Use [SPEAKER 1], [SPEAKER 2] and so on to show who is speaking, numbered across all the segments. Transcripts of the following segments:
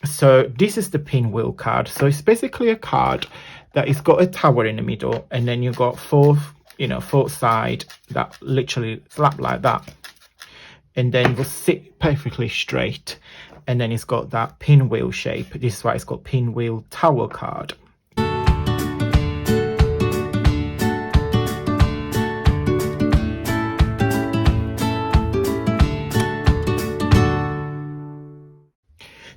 [SPEAKER 1] So this is the Pinwheel card. So it's basically a card that it's got a tower in the middle, and then you've got four side that literally slap like that, and then will sit perfectly straight, and then it's got that pinwheel shape. This is why it's called Pinwheel Tower Card.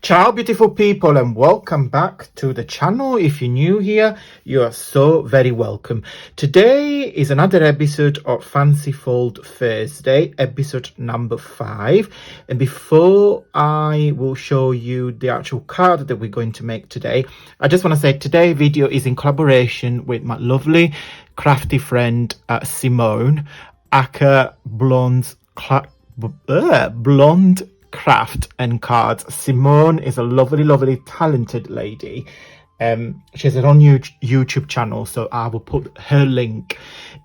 [SPEAKER 1] Ciao beautiful people, and welcome back to the channel. If you're new here, you are so very welcome. Today is another episode of Fancy Fold Thursday, episode number 5. And before I will show you the actual card that we're going to make today, I just want to say today's video is in collaboration with my lovely crafty friend Simone, aka Blonde Craft and Cards. Simone is a lovely talented lady. She has her own YouTube channel, so I will put her link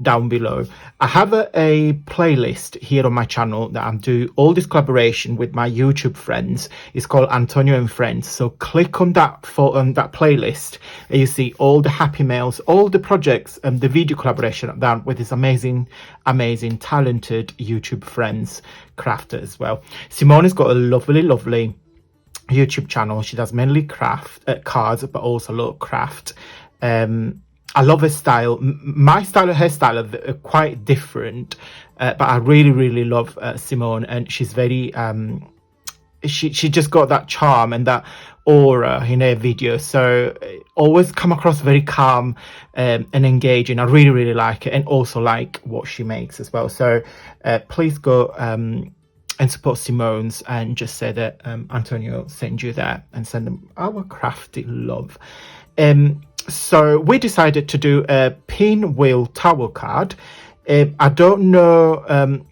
[SPEAKER 1] down below. I have a playlist here on my channel that I'm doing all this collaboration with my YouTube friends. It's called Antonio and Friends. So click on that playlist, and you see all the happy mails, all the projects, and the video collaboration I've done with this amazing talented YouTube friends crafter as well. Simone has got a lovely YouTube channel. She does mainly cards, but also a lot of craft. I love her style. My style and her style are quite different, but I really love Simone, and she's very she just got that charm and that aura in her videos, so always come across very calm and engaging. I really like it, and also like what she makes as well. So please go and support Simone's, and just say that Antonio sent you there, and send them our crafty love. So we decided to do a Pinwheel Tower card. I don't know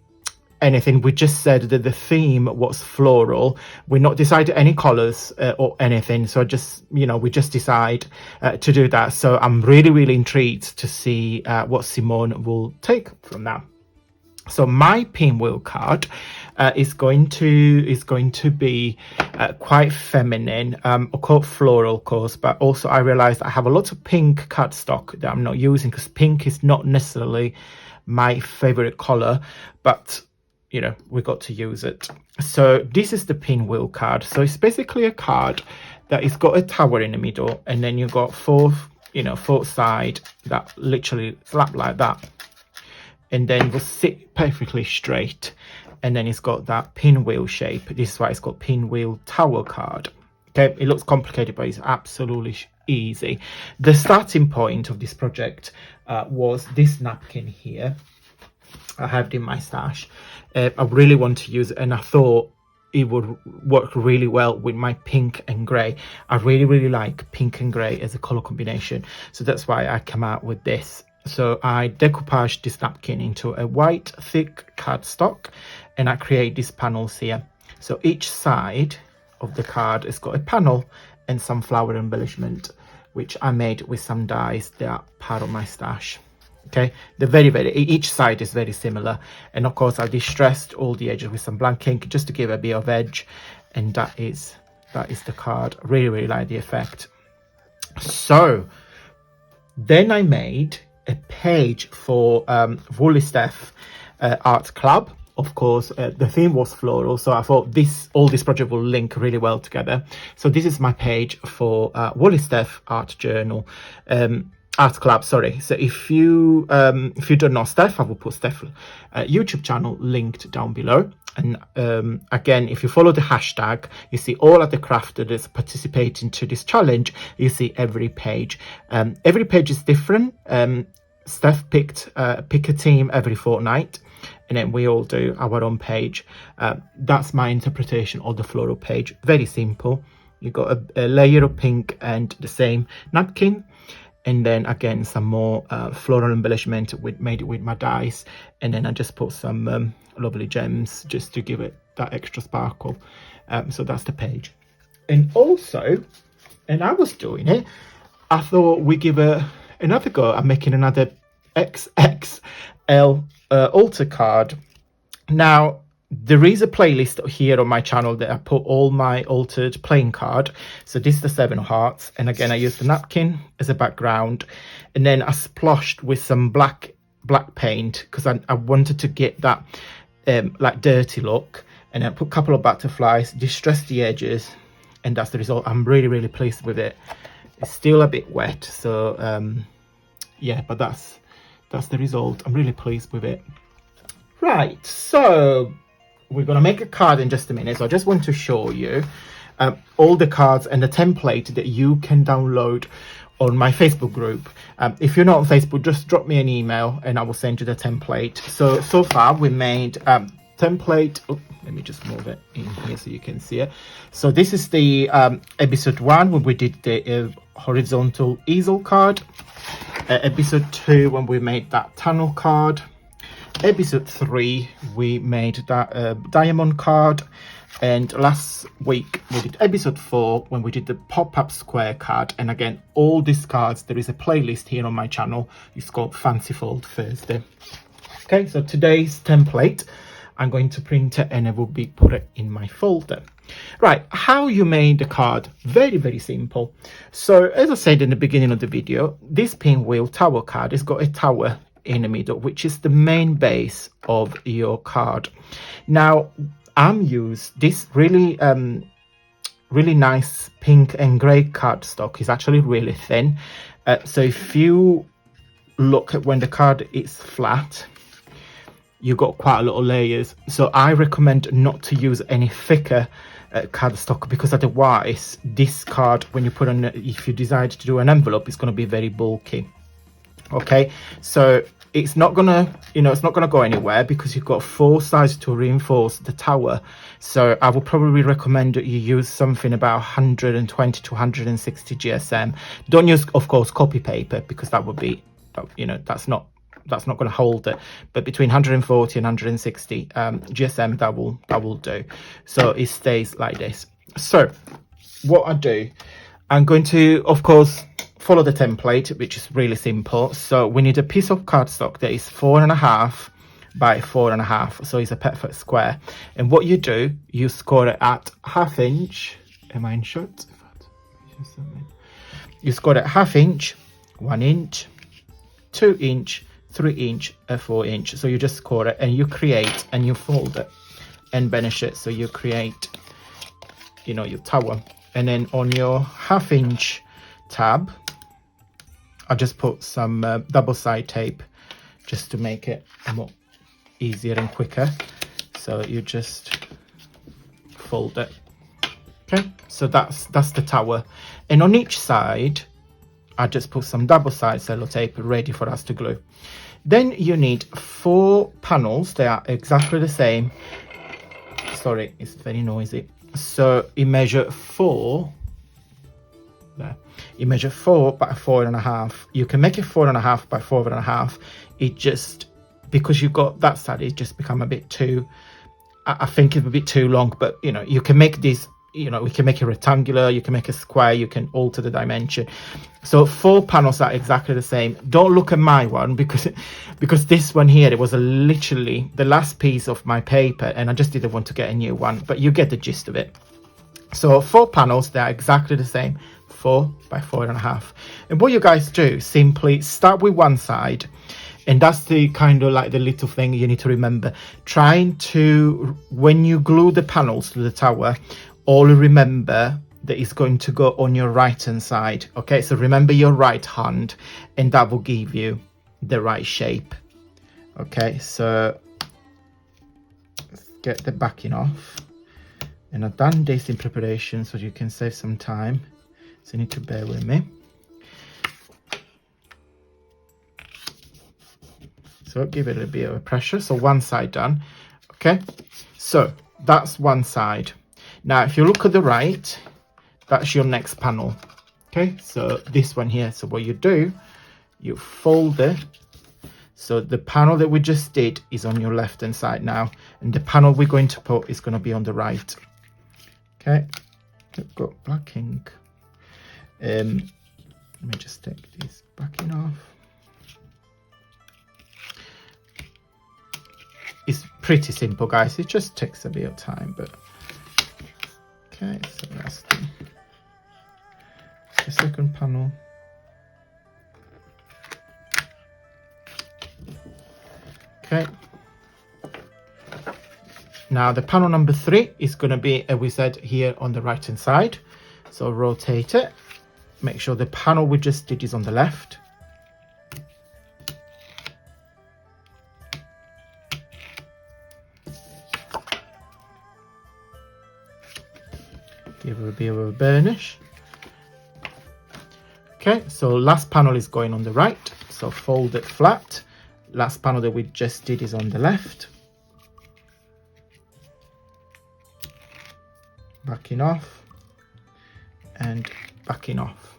[SPEAKER 1] anything. We just said that the theme was floral. We're not decided any colors or anything, so we just decide to do that. So I'm really intrigued to see what Simone will take from that. So my pinwheel card is going to be quite feminine, quite floral, of course, but also I realized I have a lot of pink cardstock that I'm not using, because pink is not necessarily my favorite color, but we got to use it. So this is the pinwheel card. So it's basically a card that it's got a tower in the middle, and then you've got four side that literally slap like that, and then will sit perfectly straight, and then it's got that pinwheel shape. This is why it's called Pinwheel Tower Card. Okay, it looks complicated, but it's absolutely easy. The starting point of this project was this napkin here. I have it in my stash. I really want to use it, and I thought it would work really well with my pink and grey. I really like pink and grey as a color combination, so that's why I came out with this. So I decoupaged this napkin into a white thick cardstock, and I create these panels here. So each side of the card has got a panel and some flower embellishment, which I made with some dies that are part of my stash. Okay, each side is very similar, and of course I distressed all the edges with some blank ink just to give a bit of edge, and that is the card. Really like the effect. So then I made a page for Woolly Steph Art Club. Of course, the theme was floral, so I thought all this project will link really well together. So this is my page for Woolly Steph Art Club. Sorry. So if you don't know Steph, I will put Steph's YouTube channel linked down below. And again, if you follow the hashtag, you see all of the crafters participating to this challenge. You see every page. Every page is different. Steph pick a team every fortnight, and then we all do our own page. That's my interpretation of the floral page. Very simple. You got a layer of pink and the same napkin, and then again some more floral embellishment made it with my dies, and then I just put some lovely gems just to give it that extra sparkle. So that's the page. And also, and I was doing it, I thought we give another go at making another XXL altar card. Now there is a playlist here on my channel that I put all my altered playing card. So this is the 7 of hearts, and again I used the napkin as a background, and then I splashed with some black paint because I wanted to get that like dirty look, and I put a couple of butterflies, distressed the edges, and that's the result. I'm really pleased with it. It's still a bit wet, so yeah, but that's the result. I'm really pleased with it. Right, so we're going to make a card in just a minute. So I just want to show you all the cards and the template that you can download on my Facebook group. If you're not on Facebook, just drop me an email and I will send you the template. So far we made template. Oh, let me just move it in here so you can see it. So this is the episode 1 when we did the horizontal easel card. Episode 2 when we made that tunnel card. Episode 3 we made that diamond card, and last week we did episode 4 when we did the pop-up square card. And again, all these cards, there is a playlist here on my channel. It's called Fancy Fold Thursday. Okay, so today's template I'm going to print it and I will be put it in my folder. Right, how you made the card? Very simple. So as I said in the beginning of the video, this Pinwheel Tower card has got a tower in the middle, which is the main base of your card. Now I'm used this really nice pink and grey cardstock. Is actually really thin, so if you look at when the card is flat, you got quite a lot of layers. So I recommend not to use any thicker cardstock, because otherwise this card, when you put on, if you decide to do an envelope, it's going to be very bulky. Okay, so it's not gonna, it's not gonna go anywhere because you've got 4 sides to reinforce the tower. So I would probably recommend that you use something about 120 to 160 GSM. Don't use, of course, copy paper, because that would be, that's not going to hold it. But between 140 and 160 GSM, that will do. So it stays like this. So what I do, I'm going to, of course, follow the template, which is really simple. So we need a piece of cardstock that is 4.5 by 4.5, so it's a perfect square. And what you do, you score it at 1/2 inch. Am I in shot? You score it 1/2 inch, 1 inch, 2 inch, 3 inch, and 4 inch. So you just score it and you create and you fold it and banish it. So you create, your tower. And then on your 1/2 inch tab, I just put some double side tape just to make it more easier and quicker. So you just fold it. Okay, so that's the tower. And on each side, I just put some double side sellotape ready for us to glue. Then you need 4 panels. They are exactly the same. Sorry, it's very noisy. So you measure 4. There. You measure 4 by 4.5. You can make it 4.5 by 4.5. It just, because you've got that side, it just become a bit too, I think it's a bit too long. But you can make this, we can make it rectangular, you can make a square, you can alter the dimension. So 4 panels are exactly the same. Don't look at my one, because this one here, it was literally the last piece of my paper and I just didn't want to get a new one, but you get the gist of it. So 4 panels, they are exactly the same, 4 by 4.5. And what you guys do, simply start with one side, and that's the kind of like the little thing you need to remember. Trying to, when you glue the panels to the tower, only remember that it's going to go on your right hand side. Okay, so remember your right hand, and that will give you the right shape. Okay, so let's get the backing off. And I've done this in preparation so you can save some time, so you need to bear with me. So give it a bit of pressure. So one side done. Okay, so that's one side. Now if you look at the right, that's your next panel. Okay, so this one here. So what you do, you fold it. So the panel that we just did is on your left hand side now, and the panel we're going to put is going to be on the right. Okay, I've got black ink. Let me just take this backing off. It's pretty simple, guys. It just takes a bit of time, but okay, so that's the second panel. Okay, now the panel number 3 is going to be, as we said, here on the right hand side. So rotate it, make sure the panel we just did is on the left. Give it a bit of a burnish. Okay, so last panel is going on the right, so fold it flat. Last panel that we just did is on the left. Backing off and backing off.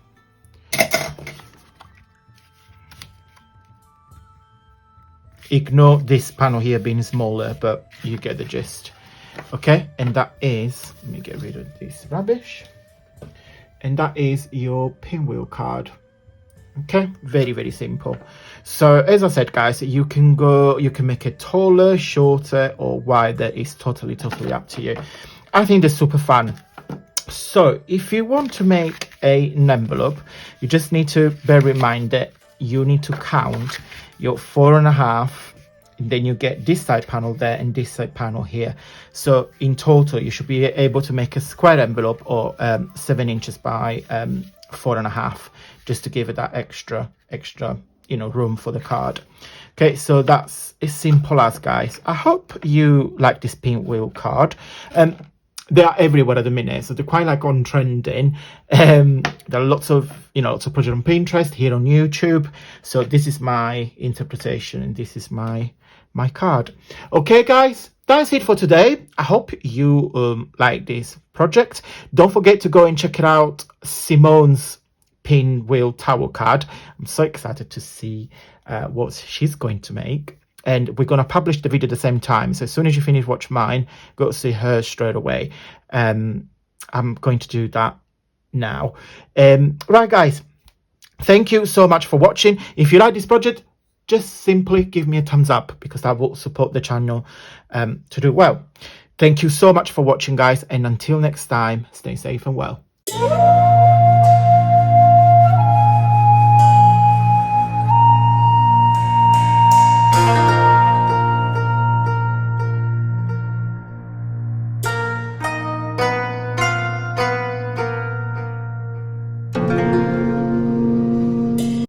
[SPEAKER 1] Ignore this panel here being smaller, but you get the gist. Okay, and that is, let me get rid of this rubbish. And that is your pinwheel card. Okay, very, very simple. So as I said, guys, you can make it taller, shorter, or wider. It's totally up to you. I think they're super fun. So if you want to make an envelope, you just need to bear in mind that you need to count your 4.5, and then you get this side panel there and this side panel here. So in total, you should be able to make a square envelope, or 7 inches by 4.5, just to give it that extra room for the card. Okay, so that's as simple as, guys. I hope you like this pinwheel card. They are everywhere at the minute, so they're quite like on trending. There are lots of projects on Pinterest, here on YouTube. So this is my interpretation, and this is my card. Okay, guys, that's it for today. I hope you like this project. Don't forget to go and check it out, Simone's Pinwheel Tower Card. I'm so excited to see what she's going to make. And we're going to publish the video at the same time. So as soon as you finish watch mine, go see her straight away. I'm going to do that now. Right, guys, thank you so much for watching. If you like this project, just simply give me a thumbs up, because that will support the channel to do well. Thank you so much for watching, guys. And until next time, stay safe and well.